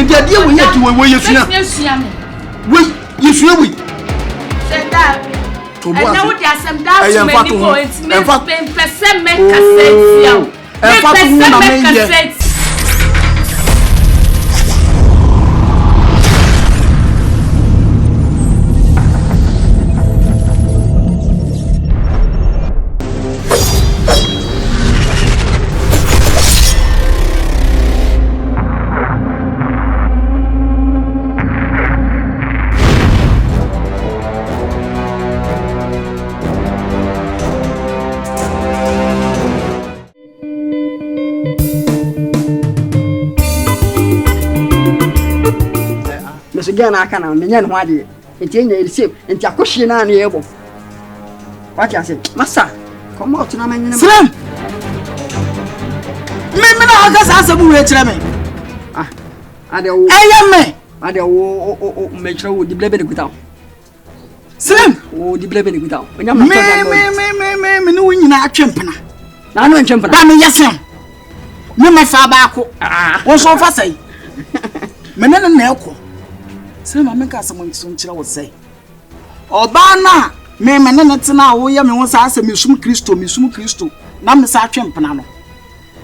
dia we yet we yesua we yesua we senda and now they are some down many points me person make cassette Gana aka na menye no ade enti enya elisem enti akohye na na yebo what you say massa come out na menye na Slam me na aka sa asabu we kire me ade wo eyeme ade wo me kire wo di blebe ne guta Slam wo di blebe ne guta onya ma to na me no nyina atwempena na no ntwempena ba me yesem me ma fa ba ko wo so fa sai me na na ekọ Sɛ ma menka asɛm nso nkyerɛ wo sɛ ɔbaa na me na tena wo yɛ me ho saa asɛm mesum Kristo na me sa atwempena no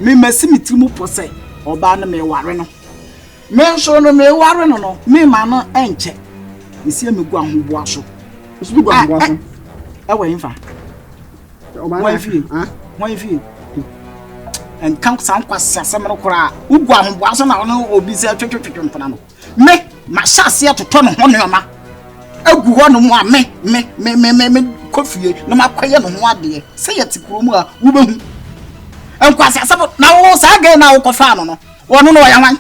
me masi me tiri mu pɔ sɛ ɔbaa na me ware no me nso no me ware no me ma no enkyɛ esi me gu ahoboa so so gu ahoboa so ɛwɔ yimfa ɔbaa wɔn fi en kan san kwase asɛm no kora wo gu ahoboa so na ɔno obi sɛ twetwetwempena no me ma shase atoto no ho neoma agu ho no mu a me kofie no makoye no ho ade se yete kromu a wo behu enkwase asabo na wo sa ga na wo kofa no wono no ya hwan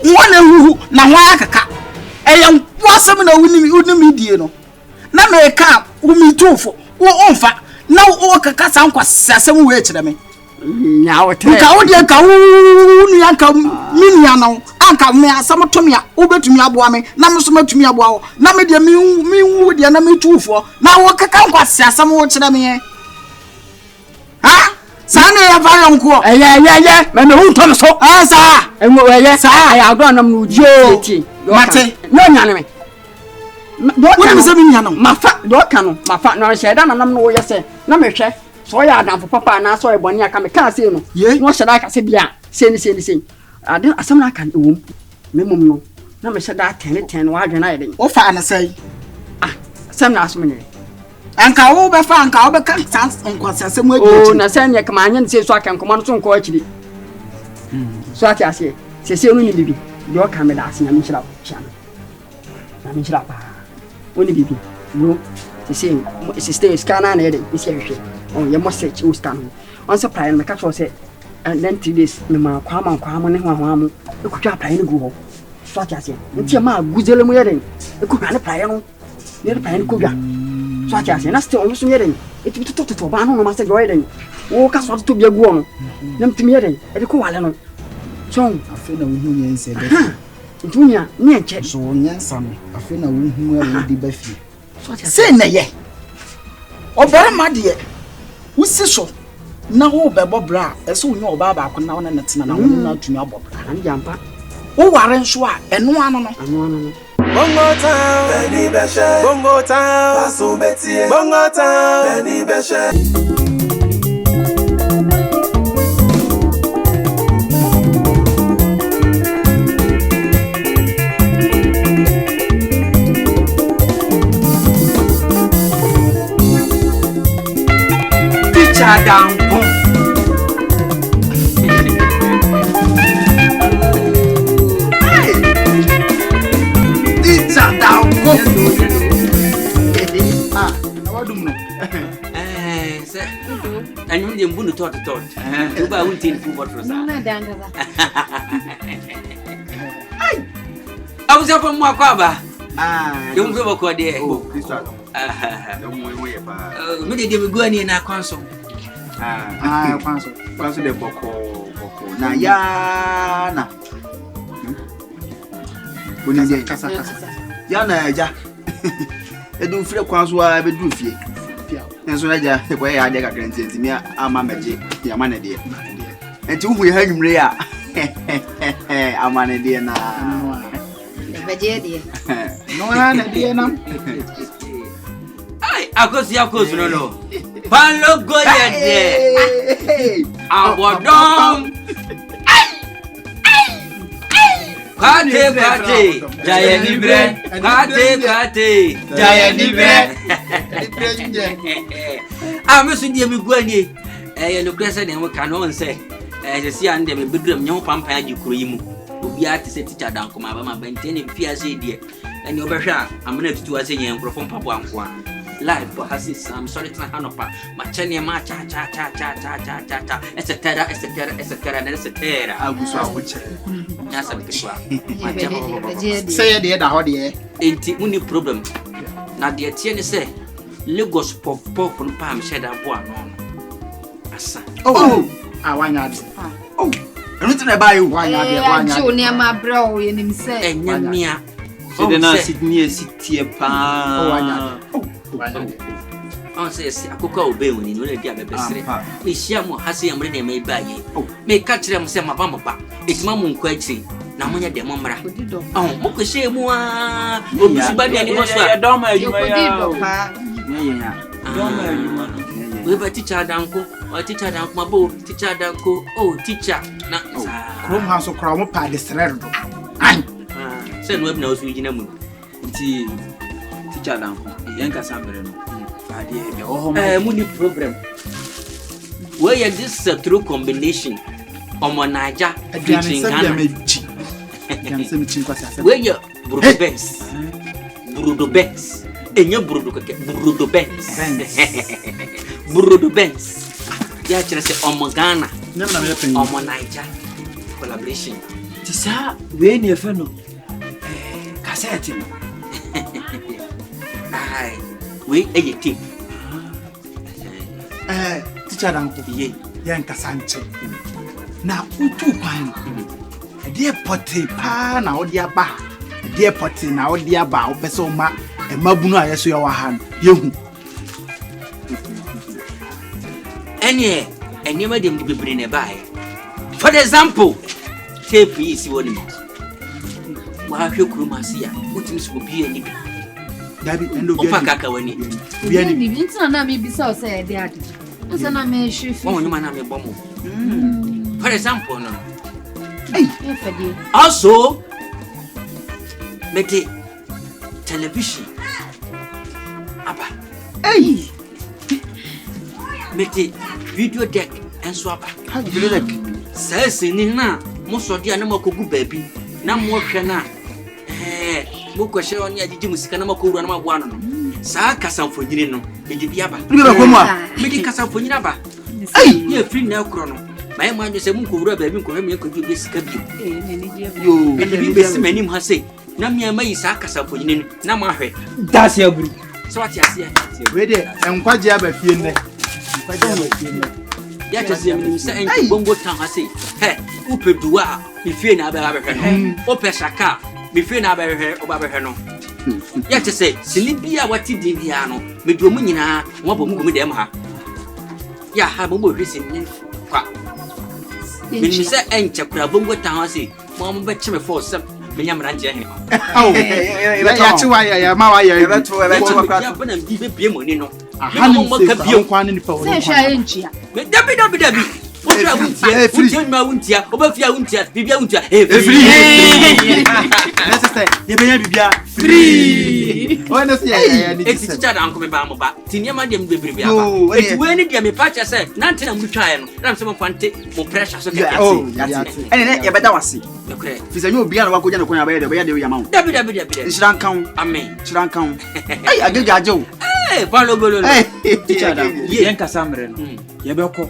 wona hu na ho akaka eya wasam na wuni die no na me ka umi tufo wo onfa na wo kaka san kwase asam we kire me nyawote ka wo de ka wo nu yanka minia no anka me asam to me a wo betumi aboa me na me so matumi aboa wo na me de mi wu de na me tufo na wo kaka nkwase asam wo kire me ha sana ya fa yanko me hu to so sa enwo sa ya agro nam no ujie mate no nyane me do kan me se mi nyane mafa do kan no mafa no sheda na nam no wo yese na me hwe so ya adamfo papa na so eboni aka me kan se no no sheda aka se bia se ni ade asam na kan ewom memum no na me sheda 10 wa adwena yede o fa na sai asam na asum ni anka wo be fa anka wo be kan sans nkwasasem agi na sai ne kama anya se so aka nkoma no so nko akiri so ati ase se no ni bibi do ka me da ase na me shira chiana na me shira pa oni bibi bro se stay scanner na yede isi ahwe on ye mo search o scan on se plan me ka so se and then 3 days me ma kwama ne ho amu ekutwa plan go ho so ati ase nti ma guzele mu yede ekutwa ne plan no ne plan ko gwa so ati ase na still on so yede eti to ba no ma se go yede wo ka so to bia gu on na mtimi yede e de ko wale no so afi na wo hu nyense be ntunya ne enche so nyensa me afi na wo hu a wo di ba fi so ati ase na ye obere ma de wusi so na wo bebo bra eso onye oba ba ko na wona netina na wona na tumi abobra anjampa wo ware nso a eno ano no Bongo Town Benny Beshe Bongo Town Paso Betie Bongo Town Benny Beshe Teacher down Anyu ndi mbunu tot. Uba unti ni fubo trosa. Na dangaza. Ai. Abuza kwa mwa kwa ba. Yo mfe bako de. Kristo. Yo mwe ba. Mede de migua ni na kwanso. Kwanso de boko. Na ya na. Oni de kasa. Ya na ja. Edu fire kwanso a be du fie. Enso na ja ko ya de kakra ntenti mi ama meje ya ma na de. Enti hu ye ha nwumre a. amane de na. Veggie. No na de na. Ai, akosi no. Palo goye de. Awodom. Kate, jaya libre. Kate, jaya libre. Amesu die mi guani. No kresa de mo kanon se. Se ande me bedrum nyo pampa agikuro yimu. Obi ati se teacher dan ko ma ba ma benten fiase die. Eni obehwa amena tutu ase yen nkrofo mpapo anko live for hasis I'm sorry to hanopa machane ma cha etc. Aguso abuche. Nyasa bitwa. Say de da ho de. Enti muni problem. Na de tie ne se Lagos pop no pa am sheda bo ano. Asa. Oh. Wanya de. Oh. Enu tena ba you wanya de wanya. Ju ne ma bra o ye nim se. Enyamia. Sede na Sydney sitie pa. Oh wanya. On says akoko obe woni no le dia bebesere. Me hia mo hase amre na mai baye. Me ka kire mo se maba etima mo nko akiri na monya de mo mra. Mo ko hye mu a obi suba de ani mo so a do ma adwuma ya. Ya. Do ma adwuma. We ba teacher danko, o teacher danko mabo, teacher danko, oh teacher na Krom ha so kra mo pa de sere do. Ai. Se no na osu gina mu. Nti teacher danko yen ka sambre no. Muni program. Where this is a true combination. Omonaja preaching Ghana. Where you Brudo Benz. Enye Brudo Benz. Brudo Benz. Ya chere se Omogana. Omonaja collaboration. Tisa we ni efe no. Cassette no. Ai. We eye team. Teacher dan ko ye nkasa nche na utu kwan de pote pa na odi aba de pote na odi aba opeso ma emabunu ayeso ya wa han yehu eni ma dem bebre ne bae. For example, tape is woni mo wa hwe kurumasi ya utimi so bi ani bi dabi endo bi ofa kaka wani bi ani bi ntina na me bi so say de ade nsa na me hwe won nyuma na me bomo. For example no fadi also make television aba make video deck enso aba video deck sese ni na mo so dia na makogu baabi na mo hwe na mo ko hye oni agigi musika na makowura na magwa no saa kasamfonyini no medi bi aba medi kasamfonyini aba ye free na kro no mai ma nje se mu nkowura baabi nkowura me ko bi sika bi yo medi bi besi manim ha sei na me amayi saa kasamfonyini no na ma hwe dasi aburu so ati ase we de enkwaje aba fie nne enkwaje aba fie nne ya tese me se enki Bongo Town ha sei upeduwa mi fie na aba hwe no opesaka mi fie na aba hwe oba hwe no ya tese silibia wati dibia no me do mu nyina wo bo mu go me dem ha ya ha bo bo hwesi ni kwa me ni se enche kura Bongo Town ha sei mo mo be cheme for sem me nyamra nje he ya chiwa ya ma wa ya ebeto kwa ya bana bi be bie mo ni no aha ni mo ka bie kwa ni pa wo se hwa enchia me dabi Otra wuntia, wuntia wuntia, obafia wuntia, bibia wuntia, free. Necessary. Ye benya bibia free. O na se ya ni. Eti teacher dan ko me ba mo ba. Tinia ma dem bebre bia ba. Eti we ni dia me patcha say, na ntina mu twae no. Na me kwante mo pressure so keke. Oh, ene ye beda wase. Okay. Fisa nyo obi an wa koja no konya ba ye de ya ma wo. Dabi. Nshran kan. Amen. Nshran kan. Ai agegaje wo. Balo. Teacher dan. Yen kasamre no. Ye be ko.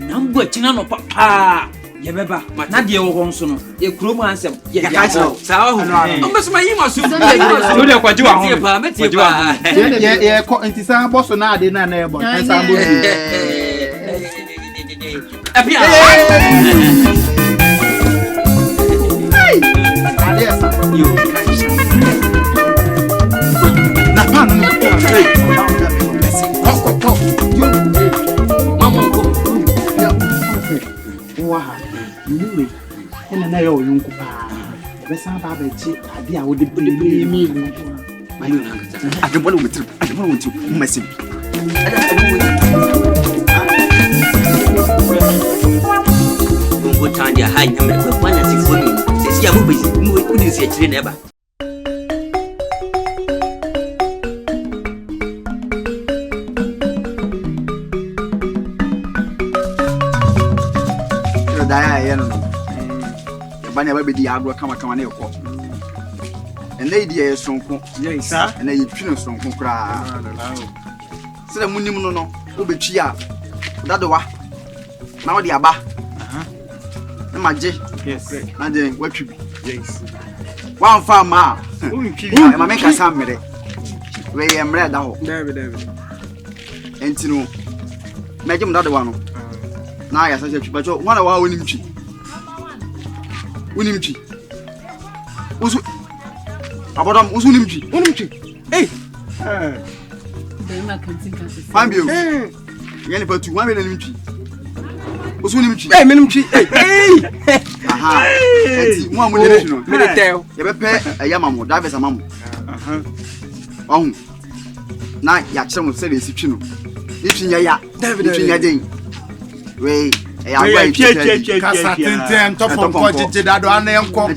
Na mbo china no papa. Ye be ba. Na de wo ho nso no. Ye kuro mu ansem. Ye ka chiro. Sa ho. Ombesoma yi masu. No de kwaji wa ho. Metie pa. Ye ko ntisa boso na ade na e bo. Nsa bo. Apia. Ade esa. Yo. Na pan no. Mama ko. Wa ha. Niwe. Ena na yo yunku pa. Besa ba ba chi ade a wo de mi yunku. Mayo na nkata. Adebole wo metri. Mmasim. Bongo Town dia ha nyame ko kwana 6 volume. Sesi ya mo bezi mo kudi si akire na eba. Daya no. Banya ba bedi agro kama na yeko. Ene di ye sonko. Yes sir. Ene ye twino sonko kra. Sele munim no wo betwi a. Dadowa. Na wo di aba. Na maje. Yes. Na de watwi bi. Yes. Wan fa ma. Untwi. Ma me ka sam mere. We ye mre da ho. David. Enti no. Meje mu dadowa no. Na ya saje twi bacho wana wa wonim twi. Wonim twi. Usu abodam usu nim twi. Wonim twi. Eh. Fambio. Yani patu wa me nim twi. Usu nim twi. Eh menim twi. Aha. Enti mo amunere no. Me de tell. Ye be pe ayamamo, davis amamo. Na ya kire mo se de si twi no. Itwi nya ya. Itwi nya den. We ya wa itwi. Kasa tenten top on ko dado ana enko.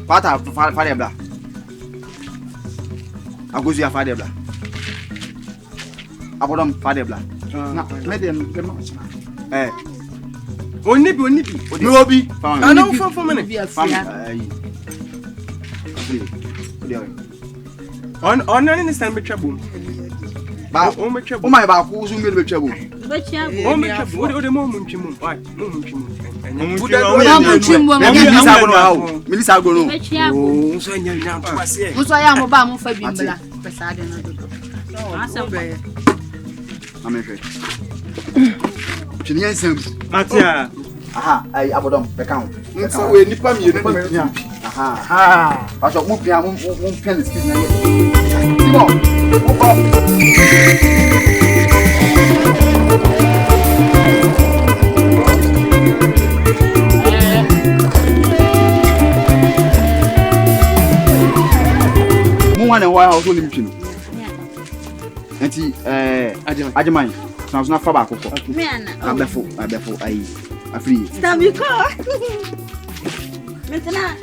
Pata fa bla. Agozu ya fa bla. Abodom fa bla. Na me de no. Onibi. Me obi. Ana for me. On any stand be trouble. Ba o me trouble. O mai ba ku uzu me be trouble. O me trouble. O de mo mu ntwimu. Milisa agbono. Oh, so nya nya to ase. Muso ya mo ba mo fa bimbla. Pesa de no do. Asem. Amehwe. Chini nsem. Matia. Aha, ai abodom be kan. Nso we nipa mienu pa nya. Aha. Paso mu pia mu pen speed na ye. Tibo. Opo. Mu wane wa o so nim twi no. Enti Ajeman na fa ba akoko. Me ana. Abefo ai afri. Stabiko. Metana.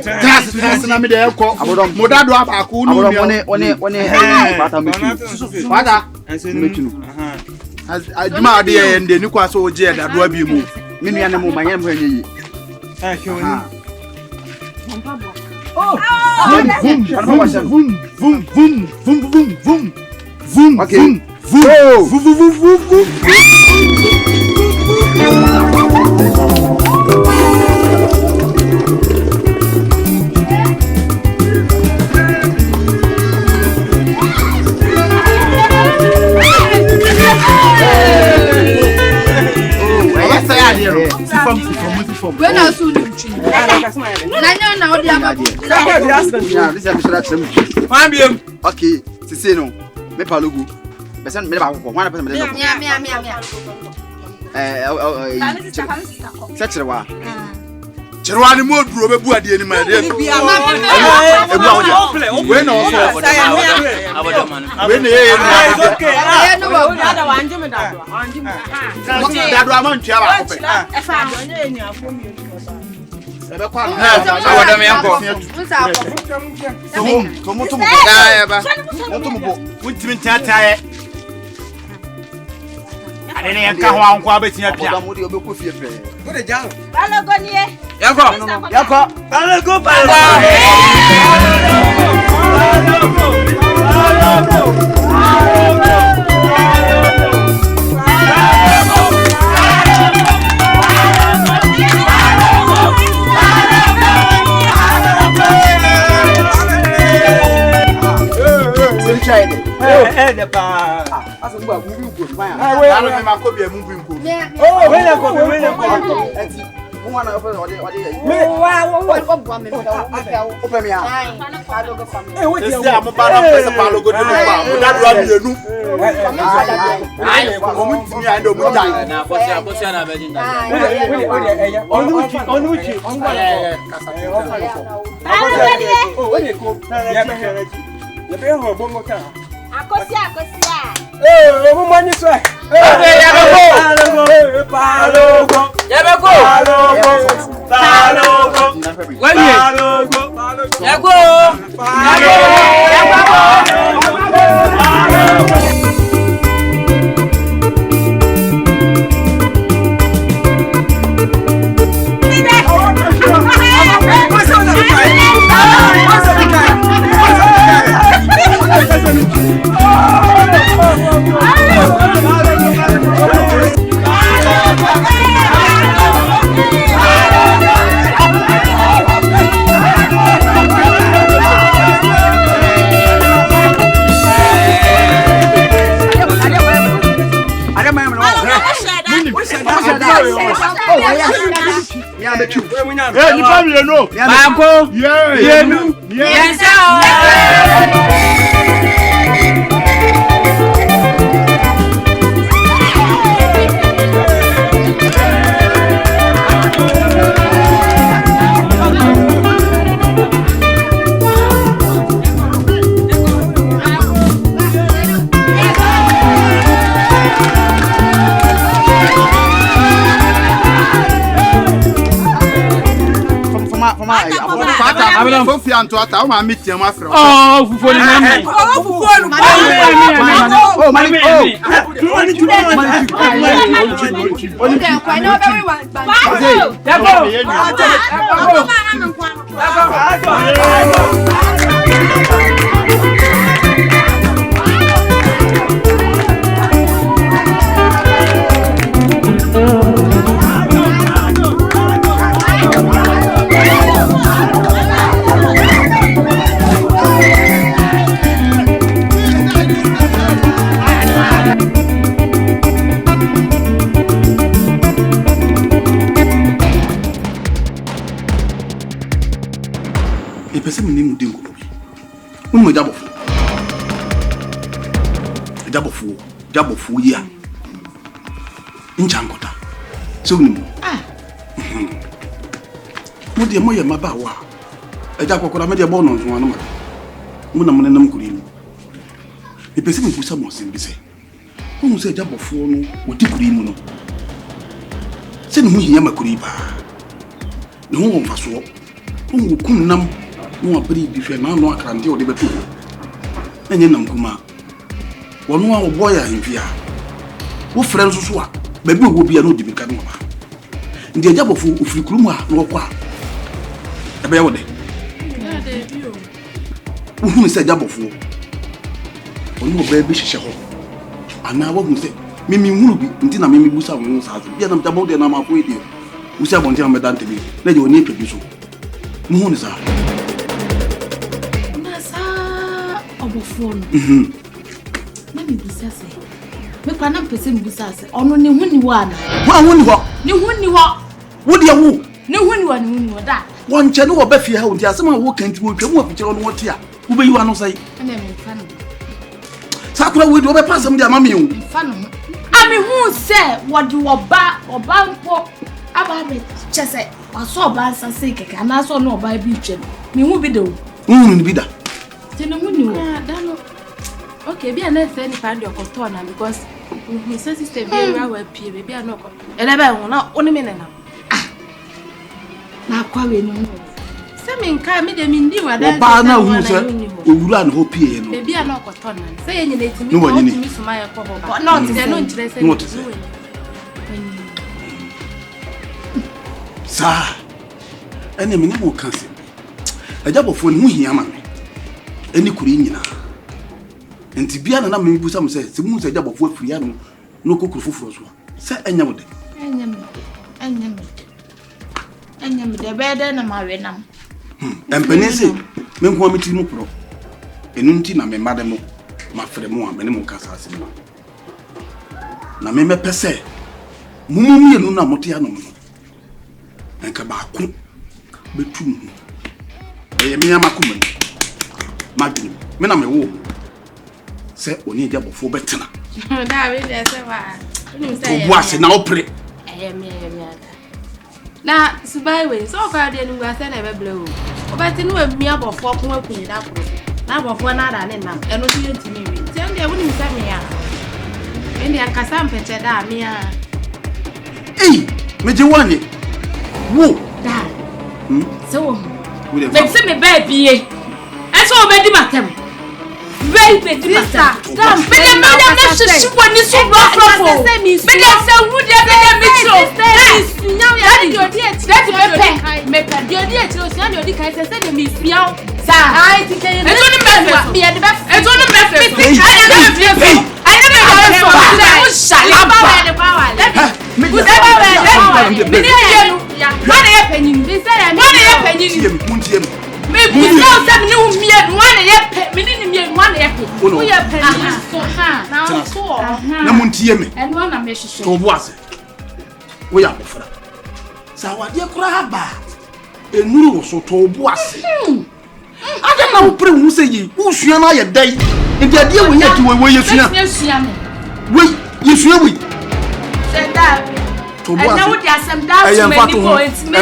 Gas na me de eko. Abodom modado abaku nu mi. One pata me twi. Pata. Me twi no. Ajuma ade ye nde ni kwa so oje dado abi mu. Me nua ne mu manya mu hanyi. Vum. Okay. Vum. When I saw you tree. Na odi ababu. Okay, sisi no. Me palugu. Besan me ba ko. Wana pesa me no. Mia. Secherewa. Cherewa ni mo duro bebu ade ni ma de. Ebu awode. We no so. We ne ye no. Okay. No ba. Dado amantwa ba ko pe. Ebe kwa na awode me yanko. Tomo da ba. Tomo bo. Wuntimi ntataye. Ade ne yanka ho anko abetia pia. Mo de obekọ fie pe. Wo de jang. Balogo nie. Yako. Balogo. De pa. Asa ngwa mu bi nko. We ma ko bi mu bi nko. Oh, we na ko. Eti One of us, what Bongo Town. Akosia. Money, sir. Sophia and Tata, I'm meeting my friend. Oh, for the money. Jabofu ya nchankota so ni mo de mo ye maba wa eja kokora me de bo no nso anu ma mo na mo nenam kuri mu e pese me busa mo sin bi se ko se jabofu no wodi kuri mu no se ni hu hiya makuri ba ne hu won faso hu kun nam no abri bi hwe na no akrante o de betu enye nam kuma wonu a wo boya himfia wo friend so a baby wo bia no dibika no ba ndi ajabofu ofiri kurum a no kwa ebe ye wo de bio wo hu se ajabofu wonu baby hihye ho ana wo hu se mimi hunu bi nti na mimi busa wo sa bia na mtabo de na ma ko ide wo se abonti na medante bi na je oni pebi so mu hu ni sa na sa obofu no Mami busase. Me kwa na mpese mbusase. Ono ne huni wa na. Wa huni ho. Ne huni ho. Wo de wo. Ne huni wa da. Won che ne wo ba fie ha wonti asema wo kanti wo twam wo pikire no wote a wo be yiwa no sai. Ene me fa no. Sakura we do be pasam de amame hu. Fa no. Ami hu se wo de oba mpo aba be chese. Waso oba nsase keke na so no oba bi twam. Me hu bi de wo. Ni bi da. Tene huni wo. Okay, be an FN find your cotton because we system very well pay baby no ko. Elebe won na oni me na. Na kwa we no. Se me nka me de me ndi wa da. Oba na hu se owura na ho pie no. Baby no cotton na. Se ye nyina etimi no ko timi suma ye ko boba. No te no nchire se. No te se. Sa. Ene me ne wo kan se. Ajabofo ni hu hia ma me. Eni kuri nyina. Enti bia na me busa mo se mu se jabofo afiri ya no kokuru foforo so se enya mo de enya me de bede na ma we nam empene se me nko amiti mu pro enu nti na me made mo ma frɛ mo a me ne mo kasa ase no na me pese mumu enu na mote ya no enka ba ko betum e me amakoma madwene me na me wo se oni dia bofo betena da we dey say wa ni say to boase na opre me na subai we so ka dey nu ase na be blow o ba ti nu emi abofo ko akuni da ko na abofo na da ne nam eno ti yentimi we ti ande wo ni say me ya ende akasa mpete da me ya me je wani wo da so we me se me ba bie eso obedi matem baby sister damn me shishi woni so brofo me dey say who dey me tro now ya dey odi eti me pe dey odi eti o si na dey odi kai say dey me fiao sa ai ti ke me so me dey be ezo no me fe I never heard from you shall ba me no say me hu mie no na ye pe me ni mie no na ye pe wo ye pe ni so ha na so na muntie me and one na me hwehwe to boase wo ya bofra sa wade kura ba enuru wo so to boase ade na wo pre hu sei wo sua na ye dai ndi ade wo ye ti wo ye sua me we ye sua we say that to boase and now they asem that to me go it me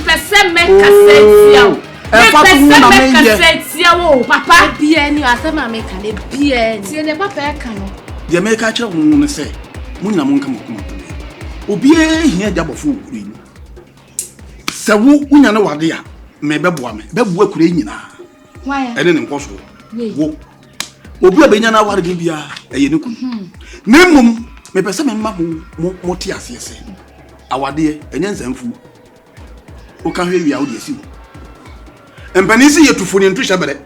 person me cassette na me papa bia ni asem America le bia ni ne papa e kan no de America kire wo no se munyina mo nka makoma obi ehia jabofo okuri ni se wo unya na wade a me beboa kure nyina why ene ne nkoso wo obi abenya na wade bia eye ne ku na mmom me pese me mma mo ti asese awade enye nzamfu o ka hwe wia wo de asiwo empanisi yetufo ni ntu hyebere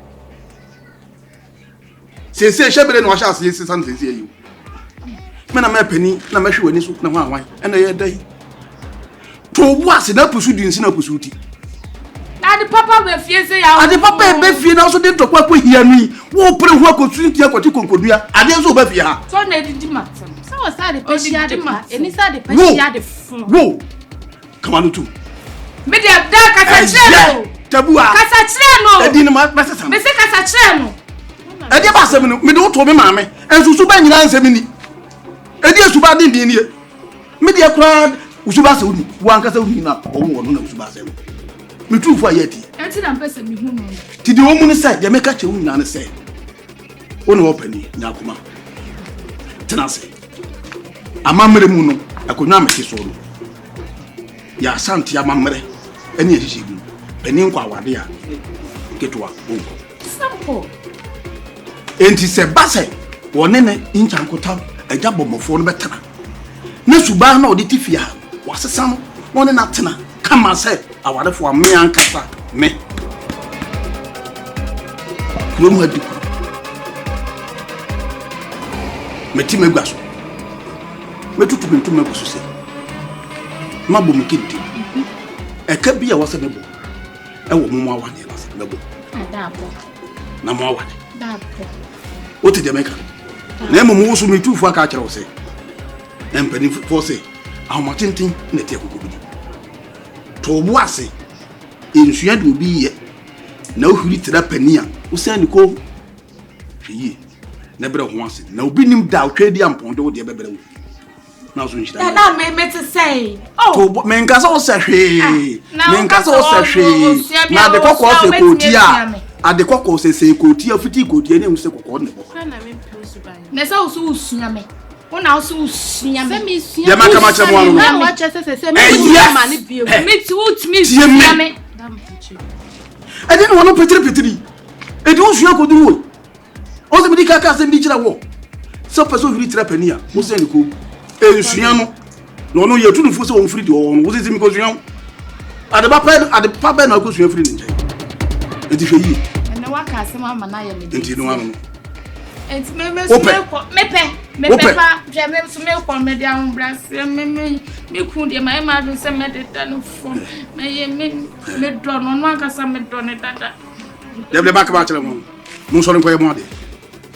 sese hyebere no wa sha asese san sese ayi me na me pani na me hwe wani so na ho anwan ena ye dai to boase na pusu di nsi na pusu ti ade papa be fie se ya ade papa be fie na so de ntokwa ko hia ni wo pre ho akotu ti akwati konkodua ade so ba fie ha so na didi matam so was ade peshi ade ma eni sa ade peshi ade fun wo kamanu tu me de da kasa chire tabua kasa chire no edi ni ma sesa me se kasa chire no edi ba asem no me de to me maame ensusu ba nyina nsem ni edi esuba din ni me de kra usuba se uni wan kasa uni na owo no na usuba se no me tu fu ayati enti na mpese me hu no ti de wo mu ni se de me ka che uni na ne se woni wo pani nya kuma tenase amamre mu no akonwa me ke so no ya santi amamre eni ehihie bi pani nkwa wade a ketwa onko sample enti se base wone ne inchankotam agya bomofo no betena na suba na odi tifia wasesa no wone na tena kama se awadefo ame ankasa me kurom hadi meti megwaso metutu bentu megoso se mabo mkiti eka bia wase mebo ewo mumu awade na se mebo adabo na mo awade dabo o ti Jamaica na mumu so metufu aka kire wo se empani fo se ahomatintin na tie kokobi to boase ensua de obi ye na ohuri tira pani a wo se ni ko yi na bere ho ase na obi nim da otwedi ampon de wo de bebere wo na so nshira na me to say to me nka so se hwe me nka so se hwe na de kokko se koti a ade kokko se koti a fiti koti ne se kokko ne bo na me plus ban na sa so usua me una so usua me me sua ya maka ma chemo anu na wa che se me ma ne bio me ti utmi usua me ade no wono petri ede usua ko duru wo o se bi kaka se bi kira wo so peso huri tira pani a wo se ni ko ensua no no ye tunu fu se won free de wo no wo se mi ko sua ade papa na ko sua free ni nje enti hwe yi na waka asem ama na ya me enti no anu enti me so me pa je me so me ko me dia umbra se me ku de ma do se me de tanu fo me ye me do no aka sa me do ne dada de ba ka ba kire mo mo so nko ye mo de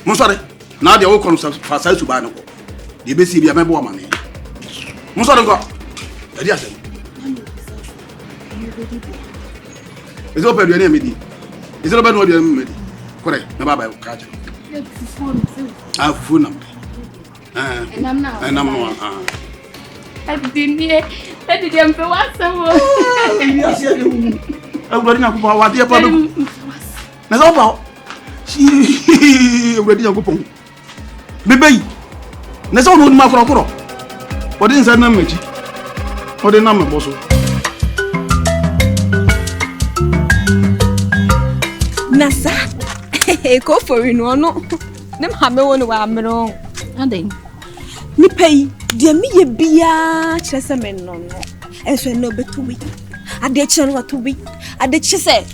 mo so de na de wo ko no fa sa su ba no ko de be si bia me bo ma ne mo so nko e dia se Is open your name? Is it about what you're made? Correct. No, Baba, catch it. I have phone number. And I'm now. And I'm not. I didn't hear. I didn't know what's the I'm running up about what the problem. That's all about. She already a coupon. Baby, that's all my crocodile. What is that number? What the number, boss? Nasa, go for you, no. Them have no one who am wrong. And then, me pay, dear me, a beer, chessamen, no, and so no better week. I did channel what to week. I did she say,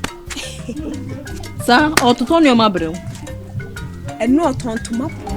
sir, or to turn your mabro. And no turn to map.